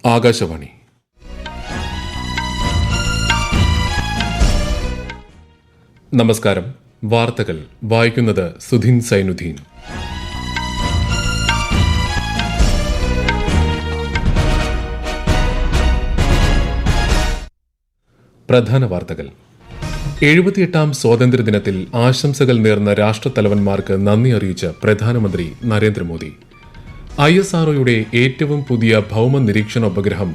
ആകാശവാണി. നമസ്കാരം. വാർത്തകൾ വായിക്കുന്നത് സുധീൻ സൈനുദ്ദീൻ. പ്രധാന വാർത്തകൾ. 78ാം സ്വാതന്ത്ര്യദിനത്തിൽ ആശംസകൾ നേർന്ന രാഷ്ട്രത്തലവന്മാർക്ക് നന്ദി അറിയിച്ച് പ്രധാനമന്ത്രി നരേന്ദ്രമോദി. ISROയുടെ ഏറ്റവും പുതിയ ഭൗമ നിരീക്ഷണ ഉപഗ്രഹം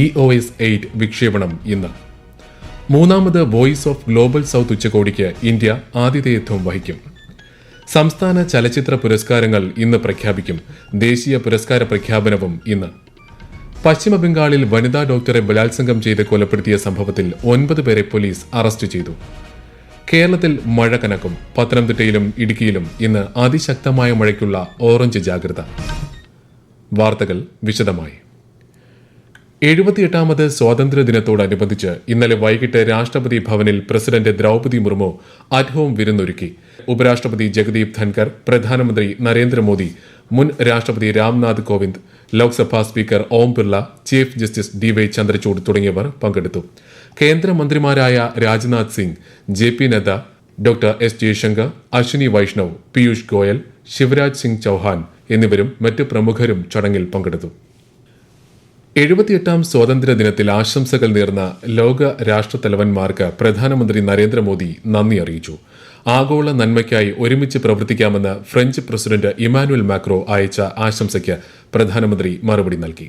EOS-8 വിക്ഷേപണം ഇന്ന്. മൂന്നാമത് വോയിസ് ഓഫ് ഗ്ലോബൽ സൌത്ത് ഉച്ചകോടിക്ക് ഇന്ത്യ ആതിഥേയത്വം വഹിക്കും. സംസ്ഥാന ചലച്ചിത്ര പുരസ്കാരങ്ങൾ ഇന്ന് പ്രഖ്യാപിക്കും. ദേശീയ പുരസ്കാര പ്രഖ്യാപനവും ഇന്ന്. പശ്ചിമബംഗാളിൽ വനിതാ ഡോക്ടറെ ബലാത്സംഗം ചെയ്ത് കൊലപ്പെടുത്തിയ സംഭവത്തിൽ 9 പേരെ പോലീസ് അറസ്റ്റ് ചെയ്തു. കേരളത്തിൽ മഴ കനക്കും. പത്തനംതിട്ടയിലും ഇടുക്കിയിലും ഇന്ന് അതിശക്തമായ മഴയ്ക്കുള്ള ഓറഞ്ച് ജാഗ്രത. വാർത്തകൾ വിശദമായി. 78ാമത് സ്വാതന്ത്ര്യദിനത്തോടനുബന്ധിച്ച് ഇന്നലെ വൈകിട്ട് രാഷ്ട്രപതി ഭവനിൽ president Droupadi Murmu at home വിരുന്നൊരുക്കി. ഉപരാഷ്ട്രപതി ജഗദീപ് ധൻകർ, പ്രധാനമന്ത്രി നരേന്ദ്രമോദി, മുൻ രാഷ്ട്രപതി Ramnath Kovind, Lok Sabha speaker Om Birla, chief justice DY Chandrachud തുടങ്ങിയവർ പങ്കെടുത്തു. കേന്ദ്രമന്ത്രിമാരായ Rajnath Singh, JP Nadda, doctor S Jaishankar, Ashwini Vaishnaw, Piyush Goyal, Shivraj Singh Chouhan എന്നിവരും മറ്റ് പ്രമുഖരും ചടങ്ങിൽ പങ്കെടുത്തു. 78ാം സ്വാതന്ത്ര്യദിനത്തിൽ ആശംസകൾ നേർന്ന ലോക രാഷ്ട്രത്തലവന്മാർക്ക് പ്രധാനമന്ത്രി നരേന്ദ്രമോദി നന്ദി അറിയിച്ചു. ആഗോള നന്മയ്ക്കായി ഒരുമിച്ച് പ്രവർത്തിക്കാമെന്ന് ഫ്രഞ്ച് പ്രസിഡന്റ് ഇമാനുവൽ മാക്രോ അയച്ച ആശംസയ്ക്ക് പ്രധാനമന്ത്രി മറുപടി നൽകി.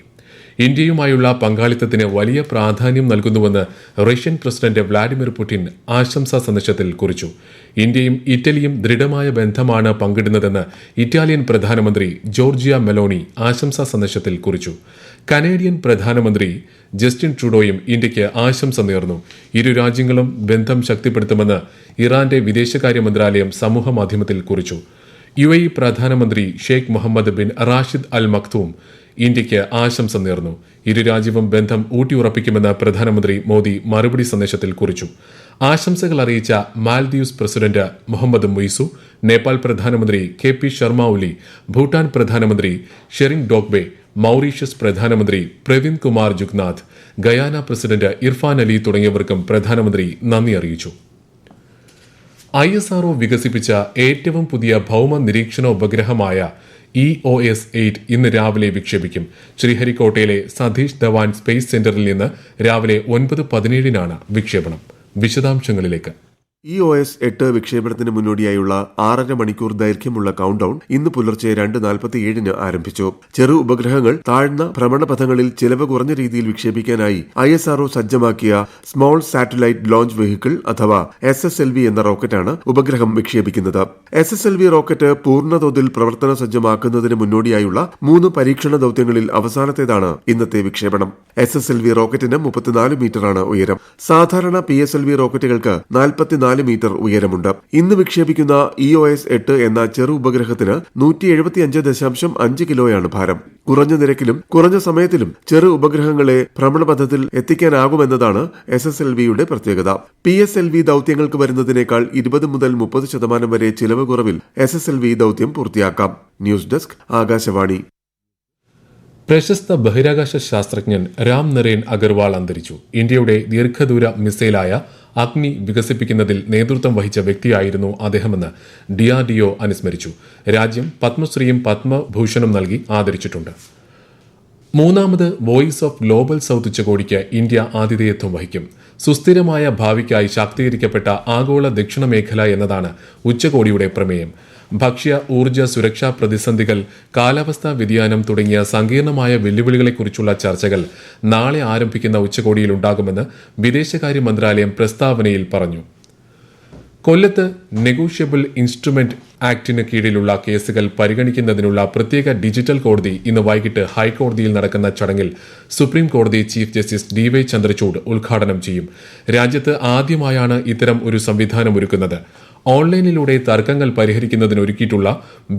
ഇന്ത്യയുമായുള്ള പങ്കാളിത്തത്തിന് വലിയ പ്രാധാന്യം നൽകുന്നുവെന്ന് റഷ്യൻ പ്രസിഡന്റ് വ്ളാഡിമിർ പുടിൻ ആശംസാ സന്ദേശത്തിൽ കുറിച്ചു. ഇന്ത്യയും ഇറ്റലിയും ദൃഢമായ ബന്ധമാണ് പങ്കിടുന്നതെന്ന് ഇറ്റാലിയൻ പ്രധാനമന്ത്രി ജോർജിയ മെലോണി ആശംസാ സന്ദേശത്തിൽ കുറിച്ചു. കനേഡിയൻ പ്രധാനമന്ത്രി ജസ്റ്റിൻ ട്രൂഡോയും ഇന്ത്യയ്ക്ക് ആശംസ നേർന്നു. ഇരു രാജ്യങ്ങളും ബന്ധം ശക്തിപ്പെടുത്തുമെന്ന് ഇറാന്റെ വിദേശകാര്യ മന്ത്രാലയം സമൂഹമാധ്യമത്തിൽ കുറിച്ചു. UAE പ്രധാനമന്ത്രി Sheikh Mohammed bin Rashid Al Maktoum ഇന്ത്യയ്ക്ക് ആശംസ നേർന്നു. ഇരു രാജ്യവും ബന്ധം ഊട്ടിയുറപ്പിക്കുമെന്ന് പ്രധാനമന്ത്രി മോദി മറുപടി സന്ദേശത്തിൽ കുറിച്ചു. ആശംസകൾ അറിയിച്ച മാൽദീവ്സ് പ്രസിഡന്റ് മുഹമ്മദ് മുയിസു, നേപ്പാൾ പ്രധാനമന്ത്രി KP ശർമ്മ ഒലി, ഭൂട്ടാൻ പ്രധാനമന്ത്രി ഷെറിംഗ് ഡോഗ്ബെ, മൌറീഷ്യസ് പ്രധാനമന്ത്രി Pravind Kumar Jugnauth, Guyana president Irfan Ali തുടങ്ങിയവർക്കും പ്രധാനമന്ത്രി നന്ദി അറിയിച്ചു. ISRO വികസിപ്പിച്ച ഏറ്റവും പുതിയ ഭൗമ നിരീക്ഷണ ഉപഗ്രഹമായ EOS-8 ഇന്ന് രാവിലെ വിക്ഷേപിക്കും. ശ്രീഹരിക്കോട്ടയിലെ സതീഷ് ധവാൻ സ്പേസ് സെന്ററിൽ നിന്ന് രാവിലെ 9:17 വിക്ഷേപണം. വിശദാംശങ്ങളിലേക്ക്. EOS-8 വിക്ഷേപണത്തിന് മുന്നോടിയായുള്ള 6.5 മണിക്കൂർ ദൈർഘ്യമുള്ള കൌണ്ട് ഡൌൺ ഇന്ന് പുലർച്ചെ 2:47 ആരംഭിച്ചു. ചെറു ഉപഗ്രഹങ്ങൾ താഴ്ന്ന ഭ്രമണപഥങ്ങളിൽ ചിലവ് കുറഞ്ഞ രീതിയിൽ വിക്ഷേപിക്കാനായി ISRO സജ്ജമാക്കിയ സ്മോൾ സാറ്റലൈറ്റ് ലോഞ്ച് വെഹിക്കിൾ അഥവാ SSLV എന്ന റോക്കറ്റാണ് ഉപഗ്രഹം വിക്ഷേപിക്കുന്നത്. SSLV റോക്കറ്റ് പൂർണ്ണതോതിൽ പ്രവർത്തന സജ്ജമാക്കുന്നതിന് മുന്നോടിയായുള്ള 3 പരീക്ഷണ ദൌത്യങ്ങളിൽ അവസാനത്തേതാണ് ഇന്നത്തെ വിക്ഷേപണം. SSLV റോക്കറ്റിന് 34 മീറ്ററാണ് ഉയരം. സാധാരണ PSLV റോക്കറ്റുകൾക്ക് 44 മീറ്റർ ഉയരമുണ്ട്. ഇന്ന് വിക്ഷേപിക്കുന്ന EOS-8 എന്ന ചെറു ഉപഗ്രഹത്തിന് 175.5 കിലോയാണ് ഭാരം. കുറഞ്ഞ നിരക്കിലും കുറഞ്ഞ സമയത്തിലും ചെറു ഉപഗ്രഹങ്ങളെ ഭ്രമണപഥത്തിൽ എത്തിക്കാനാകുമെന്നതാണ് SSLVയുടെ പ്രത്യേകത. PSLV ദൌത്യങ്ങൾക്ക് വരുന്നതിനേക്കാൾ 20 മുതൽ 30% വരെ ചിലവ് കുറവിൽ SSLV ദൌത്യം പൂർത്തിയാക്കാം. News desk, Akashvani. പ്രശസ്ത ബഹിരാകാശ ശാസ്ത്രജ്ഞൻ രാം നരേൻ അഗർവാൾ അന്തരിച്ചു. ഇന്ത്യയുടെ ദീർഘദൂര മിസൈലായ അഗ്നി വികസിപ്പിക്കുന്നതിൽ നേതൃത്വം വഹിച്ച വ്യക്തിയായിരുന്നു അദ്ദേഹമെന്ന് DRDO അനുസ്മരിച്ചു. രാജ്യം പത്മശ്രീയും പത്മഭൂഷണും നൽകി ആദരിച്ചിട്ടുണ്ട്. മൂന്നാമത് വോയിസ് ഓഫ് ഗ്ലോബൽ സൌത്ത് ഉച്ചകോടിക്ക് ഇന്ത്യ ആതിഥേയത്വം വഹിക്കും. സുസ്ഥിരമായ ഭാവിക്കായി ശാക്തീകരിക്കപ്പെട്ട ആഗോള ദക്ഷിണ മേഖല എന്നതാണ് ഉച്ചകോടിയുടെ പ്രമേയം. ഭക്ഷ്യ ഊർജ്ജ സുരക്ഷാ പ്രതിസന്ധികൾ, കാലാവസ്ഥാ വ്യതിയാനം തുടങ്ങിയ സങ്കീർണമായ വെല്ലുവിളികളെക്കുറിച്ചുള്ള ചർച്ചകൾ നാളെ ആരംഭിക്കുന്ന ഉച്ചകോടിയിലുണ്ടാകുമെന്ന് വിദേശകാര്യ മന്ത്രാലയം പ്രസ്താവനയിൽ പറഞ്ഞു. കൊല്ലത്ത് നെഗോഷ്യബിൾ ഇൻസ്ട്രുമെന്റ് ആക്ടിന് കീഴിലുള്ള കേസുകൾ പരിഗണിക്കുന്നതിനുള്ള പ്രത്യേക ഡിജിറ്റൽ കോടതി ഇന്ന് വൈകിട്ട് ഹൈക്കോടതിയിൽ നടക്കുന്ന ചടങ്ങിൽ സുപ്രീം കോടതി ചീഫ് ജസ്റ്റിസ് DY ചന്ദ്രചൂഡ് ഉദ്ഘാടനം ചെയ്യും. രാജ്യത്ത് ആദ്യമായാണ് ഇത്തരം ഒരു സംവിധാനം ഒരുക്കുന്നത്. ഓൺലൈനിലൂടെ തർക്കങ്ങൾ പരിഹരിക്കുന്നതിനൊരുക്കിയിട്ടുള്ള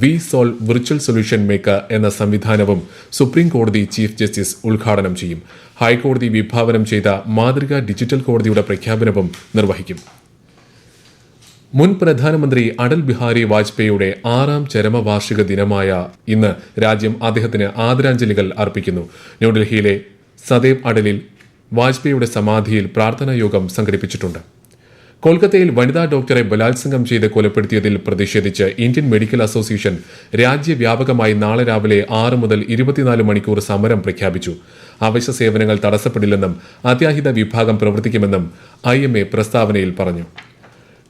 VSolve വിർച്വൽ സൊല്യൂഷൻ മേക്കർ എന്ന സംവിധാനവും സുപ്രീം കോടതി ചീഫ് ജസ്റ്റിസ് ഉദ്ഘാടനം ചെയ്യും. ഹൈക്കോടതി വിഭാവനം ചെയ്ത മാതൃകാ ഡിജിറ്റൽ കോടതിയുടെ പ്രഖ്യാപനവും നിർവഹിക്കും. മുൻ പ്രധാനമന്ത്രി അടൽ ബിഹാരി വാജ്പേയിയുടെ 6ാം ചരമവാർഷിക ദിനമായ ഇന്ന് രാജ്യം അദ്ദേഹത്തിന് ആദരാഞ്ജലികൾ അർപ്പിക്കുന്നു. ന്യൂഡൽഹിയിലെ സദൈവ് അടലിൽ വാജ്പേയിയുടെ സമാധിയിൽ പ്രാർത്ഥനാ യോഗം സംഘടിപ്പിച്ചിട്ടുണ്ട്. കൊൽക്കത്തയിൽ വനിതാ ഡോക്ടറെ ബലാത്സംഗം ചെയ്ത് കൊലപ്പെടുത്തിയതിൽ പ്രതിഷേധിച്ച് ഇന്ത്യൻ മെഡിക്കൽ അസോസിയേഷൻ രാജ്യവ്യാപകമായി നാളെ രാവിലെ 6 മുതൽ 24 മണിക്കൂർ സമരം പ്രഖ്യാപിച്ചു. അവശ്യ സേവനങ്ങൾ തടസ്സപ്പെടില്ലെന്നും അത്യാഹിത വിഭാഗം പ്രവർത്തിക്കുമെന്നും IMA പ്രസ്താവനയിൽ പറഞ്ഞു.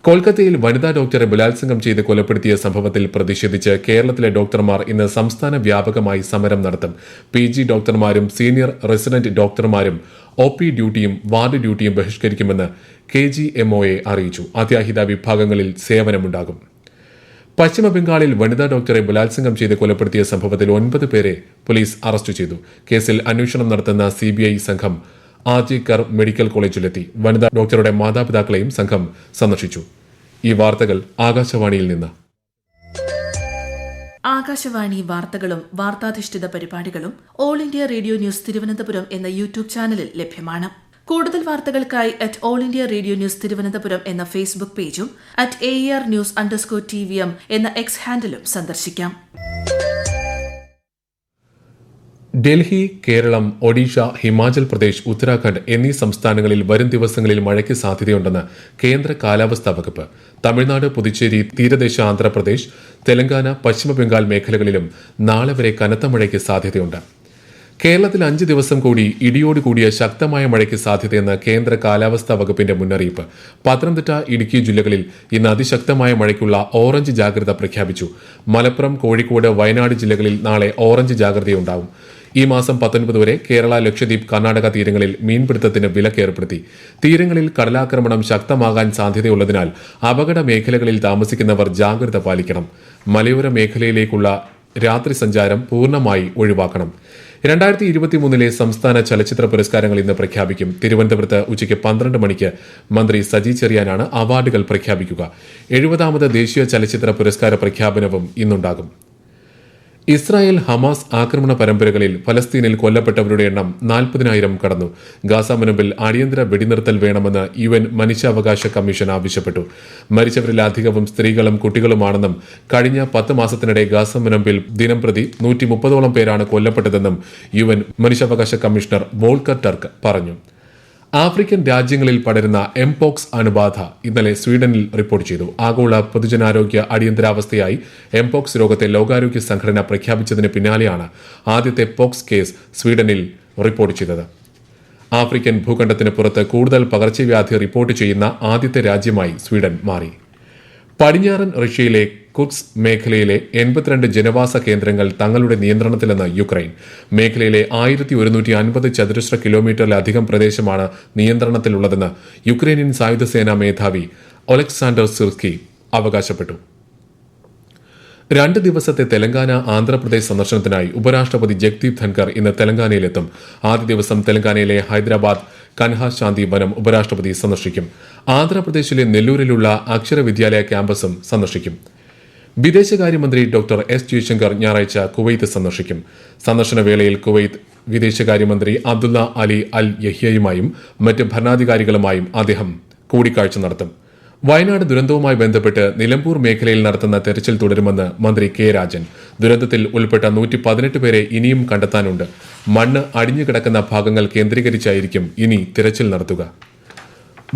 കൊൽക്കത്തയിൽ വനിതാ ഡോക്ടറെ ബലാത്സംഗം ചെയ്ത് കൊലപ്പെടുത്തിയ സംഭവത്തിൽ പ്രതിഷേധിച്ച് കേരളത്തിലെ ഡോക്ടർമാർ ഇന്ന് സംസ്ഥാന വ്യാപകമായി സമരം നടത്തും. PG ഡോക്ടർമാരും സീനിയർ റെസിഡന്റ് ഡോക്ടർമാരും OP ഡ്യൂട്ടിയും വാർഡ് ഡ്യൂട്ടിയും ബഹിഷ്കരിക്കുമെന്ന് KGMOA അറിയിച്ചു. അത്യാഹിത വിഭാഗങ്ങളിൽ സേവനമുണ്ടാകും. പശ്ചിമബംഗാളിൽ വനിതാ ഡോക്ടറെ ബലാത്സംഗം ചെയ്ത് കൊലപ്പെടുത്തിയ സംഭവത്തിൽ 9 പേരെ പോലീസ് അറസ്റ്റ് ചെയ്തു. കേസിൽ അന്വേഷണം നടത്തുന്ന CBI സംഘം RG കർ മെഡിക്കൽ കോളേജിലെത്തി. വനിതാ ഡോക്ടറുടെ മാതാപിതാക്കളെയും സംഘം സന്ദർശിച്ചു. ഈ വാർത്തകൾ ആകാശവാണിയിൽ നിന്ന്. ആകാശവാണി വാർത്തകളും വാർത്താധിഷ്ഠിത പരിപാടികളും all India radio news Thiruvananthapuram എന്ന യൂട്യൂബ് ചാനലിൽ ലഭ്യമാണ്. കൂടുതൽ വാർത്തകൾക്കായി @all India radio news Thiruvananthapuram എന്ന ഫേസ്ബുക്ക് പേജും @AER_News_TVM എന്ന എക്സ് ഹാൻഡിലും സന്ദർശിക്കാം. ഡൽഹി, കേരളം, ഒഡീഷ, ഹിമാചൽ പ്രദേശ്, ഉത്തരാഖണ്ഡ് എന്നീ സംസ്ഥാനങ്ങളിൽ വരും ദിവസങ്ങളിൽ മഴയ്ക്ക് സാധ്യതയുണ്ടെന്ന് കേന്ദ്ര കാലാവസ്ഥാ വകുപ്പ്. തമിഴ്നാട്, പുതുച്ചേരി, തീരദേശ ആന്ധ്രാപ്രദേശ്, തെലങ്കാന, പശ്ചിമബംഗാൾ മേഖലകളിലും നാളെ വരെ കനത്ത മഴയ്ക്ക് സാധ്യതയുണ്ട്. കേരളത്തിൽ 5 ദിവസം കൂടി ഇടിയോടുകൂടിയ ശക്തമായ മഴയ്ക്ക് സാധ്യതയെന്ന് കേന്ദ്ര കാലാവസ്ഥാ വകുപ്പിന്റെ മുന്നറിയിപ്പ്. പത്തനംതിട്ട, ഇടുക്കി ജില്ലകളിൽ ഇന്ന് അതിശക്തമായ മഴയ്ക്കുള്ള ഓറഞ്ച് ജാഗ്രത പ്രഖ്യാപിച്ചു. മലപ്പുറം, കോഴിക്കോട്, വയനാട് ജില്ലകളിൽ നാളെ ഓറഞ്ച് ജാഗ്രതയുണ്ടാവും. ഈ മാസം 19 വരെ കേരള, ലക്ഷദ്വീപ്, കർണാടക തീരങ്ങളിൽ മീൻപിടുത്തത്തിന് വിലക്കേർപ്പെടുത്തി. തീരങ്ങളിൽ കടലാക്രമണം ശക്തമാകാൻ സാധ്യതയുള്ളതിനാൽ അപകട മേഖലകളിൽ താമസിക്കുന്നവർ ജാഗ്രത പാലിക്കണം. മലയോര മേഖലയിലേക്കുള്ള രാത്രി സഞ്ചാരം പൂർണ്ണമായി ഒഴിവാക്കണം. 2023 സംസ്ഥാന ചലച്ചിത്ര പുരസ്കാരങ്ങൾ ഇന്ന് പ്രഖ്യാപിക്കും. തിരുവനന്തപുരത്ത് ഉച്ചയ്ക്ക് 12 മണിക്ക് മന്ത്രി സജി ചെറിയാനാണ് അവാർഡുകൾ പ്രഖ്യാപിക്കുക. 70ാമത് ദേശീയ ചലച്ചിത്ര പുരസ്കാര പ്രഖ്യാപനവും ഇന്നുണ്ടാകും. ഇസ്രായേൽ ഹമാസ് ആക്രമണ പരമ്പരകളിൽ ഫലസ്തീനിൽ കൊല്ലപ്പെട്ടവരുടെ എണ്ണം 40,000 കടന്നു. ഗാസ മുനമ്പിൽ അടിയന്തര വെടിനിർത്തൽ വേണമെന്ന് UN മനുഷ്യാവകാശ കമ്മീഷൻ ആവശ്യപ്പെട്ടു. മരിച്ചവരിൽ അധികവും സ്ത്രീകളും കുട്ടികളുമാണെന്നും കഴിഞ്ഞ 10 മാസത്തിനിടെ ഗാസ മുനമ്പിൽ ദിനംപ്രതി 130ഓളം പേരാണ് കൊല്ലപ്പെട്ടതെന്നും UN മനുഷ്യാവകാശ കമ്മീഷണർ വോൾക്കർ ടർക്ക് പറഞ്ഞു. ആഫ്രിക്കൻ രാജ്യങ്ങളിൽ പടരുന്ന എംപോക്സ് അണുബാധ ഇന്നലെ സ്വീഡനിൽ റിപ്പോർട്ട് ചെയ്തു. ആഗോള പൊതുജനാരോഗ്യ അടിയന്തരാവസ്ഥയായി എംപോക്സ് രോഗത്തെ ലോകാരോഗ്യ സംഘടന പ്രഖ്യാപിച്ചതിന് പിന്നാലെയാണ് ആദ്യത്തെ പോക്സ് കേസ് സ്വീഡനിൽ റിപ്പോർട്ട് ചെയ്തത്. ആഫ്രിക്കൻ ഭൂഖണ്ഡത്തിന് പുറത്ത് കൂടുതൽ പകർച്ചവ്യാധി റിപ്പോർട്ട് ചെയ്യുന്ന ആദ്യത്തെ രാജ്യമായി സ്വീഡൻ മാറി. പടിഞ്ഞാറൻ റഷ്യയിലെ കുർസ്ക് മേഖലയിലെ 82 ജനവാസ കേന്ദ്രങ്ങൾ തങ്ങളുടെ നിയന്ത്രണത്തിലെന്ന് യുക്രൈൻ. മേഖലയിലെ 1150 ചതുരശ്ര കിലോമീറ്ററിലധികം പ്രദേശമാണ് നിയന്ത്രണത്തിലുള്ളതെന്ന് യുക്രൈനിയൻ സായുധ സേനാ മേധാവി ഒലക്സാണ്ടർ സിർസ്കി അവകാശപ്പെട്ടു. 2 ദിവസത്തെ തെലങ്കാന, ആന്ധ്രാപ്രദേശ് സന്ദർശനത്തിനായി ഉപരാഷ്ട്രപതി ജഗ്ദീപ് ധൻകർ ഇന്ന് തെലങ്കാനയിലെത്തും. ആദ്യ ദിവസം തെലങ്കാനയിലെ ഹൈദരാബാദ് കൻഹാശാന്തി വനം ഉപരാഷ്ട്രപതി സന്ദർശിക്കും. ആന്ധ്രാപ്രദേശിലെ നെല്ലൂരിലുള്ള അക്ഷര വിദ്യാലയ ക്യാമ്പസും സന്ദർശിക്കും. വിദേശകാര്യമന്ത്രി ഡോക്ടർ S ജയശങ്കർ ഞായറാഴ്ച കുവൈത്ത് സന്ദർശിക്കും. സന്ദർശന വേളയിൽ കുവൈത്ത് വിദേശകാര്യമന്ത്രി അബ്ദുള്ള അലി അൽ യഹ്യയുമായും മറ്റ് ഭരണാധികാരികളുമായും അദ്ദേഹം കൂടിക്കാഴ്ച നടത്തും. വയനാട് ദുരന്തവുമായി ബന്ധപ്പെട്ട് നിലമ്പൂർ മേഖലയിൽ നടത്തുന്ന തെരച്ചിൽ തുടരുമെന്ന് മന്ത്രി K രാജൻ. ദുരന്തത്തിൽ ഉൾപ്പെട്ട 118 പേരെ ഇനിയും കണ്ടെത്താനുണ്ട്. മണ്ണ് അടിഞ്ഞുകിടക്കുന്ന ഭാഗങ്ങൾ കേന്ദ്രീകരിച്ചായിരിക്കും ഇനി തിരച്ചിൽ നടത്തുക.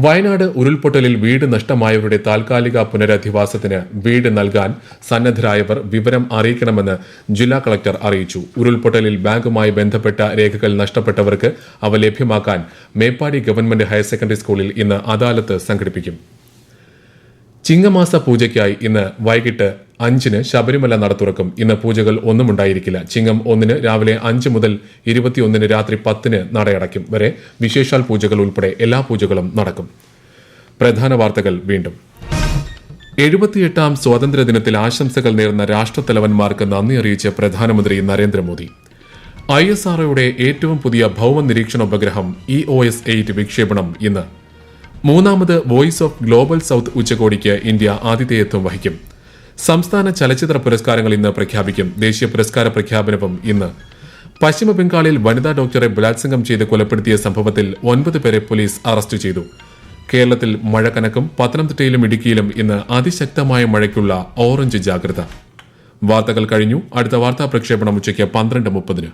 വയനാട് ഉരുൾപൊട്ടലിൽ വീട് നഷ്ടമായവരുടെ താൽക്കാലിക പുനരധിവാസത്തിന് വീട് നൽകാൻ സന്നദ്ധരായവർ വിവരം അറിയിക്കണമെന്ന് ജില്ലാ കളക്ടർ അറിയിച്ചു. ഉരുൾപൊട്ടലിൽ ബാങ്കുമായി ബന്ധപ്പെട്ട രേഖകൾ നഷ്ടപ്പെട്ടവർക്ക് അവ ലഭ്യമാക്കാൻ മേപ്പാടി ഗവൺമെന്റ് ഹയർ സെക്കൻഡറി സ്കൂളിൽ ഇന്ന് അദാലത്ത് സംഘടിപ്പിക്കും. ചിങ്ങമാസ പൂജയ്ക്കായി ഇന്ന് വൈകിട്ട് 5-ന് ശബരിമല നട തുറക്കും. ഇന്ന് പൂജകൾ ഒന്നും ഉണ്ടായിരിക്കില്ല. ചിങ്ങം 1-ന് രാവിലെ 5 മുതൽ 21-ന് രാത്രി 10-ന് നടയടയ്ക്കും വരെ വിശേഷാൽ പൂജകൾ ഉൾപ്പെടെ എല്ലാ പൂജകളും നടക്കും. പ്രധാന വാർത്തകൾ വീണ്ടും. 78ാം സ്വാതന്ത്ര്യദിനത്തിൽ ആശംസകൾ നേർന്ന രാഷ്ട്രത്തലവന്മാർക്ക് നന്ദി അറിയിച്ച പ്രധാനമന്ത്രി നരേന്ദ്രമോദി. ISROയുടെ ഏറ്റവും പുതിയ ഭൌമ നിരീക്ഷണ ഉപഗ്രഹം EOS 8 വിക്ഷേപണം ഇന്ന്. 3ാമത് വോയിസ് ഓഫ് ഗ്ലോബൽ സൌത്ത് ഉച്ചകോടിക്ക് ഇന്ത്യ ആതിഥേയത്വം വഹിക്കും. സംസ്ഥാന ചലച്ചിത്ര പുരസ്കാരങ്ങൾ ഇന്ന് പ്രഖ്യാപിക്കും. ദേശീയ പുരസ്കാര പ്രഖ്യാപനവും ഇന്ന്. പശ്ചിമബംഗാളിൽ വനിതാ ഡോക്ടറെ ബലാത്സംഗം ചെയ്ത് കൊലപ്പെടുത്തിയ സംഭവത്തിൽ 9 പേരെ പോലീസ് അറസ്റ്റ് ചെയ്തു. കേരളത്തിൽ മഴ കനക്കും. പത്തനംതിട്ടയിലും ഇടുക്കിയിലും ഇന്ന് അതിശക്തമായ മഴയ്ക്കുള്ള ഓറഞ്ച് ജാഗ്രത. വാർത്തകൾ കഴിഞ്ഞു. അടുത്ത വാർത്താ പ്രക്ഷേപണം ഉച്ചയ്ക്ക് 12:30.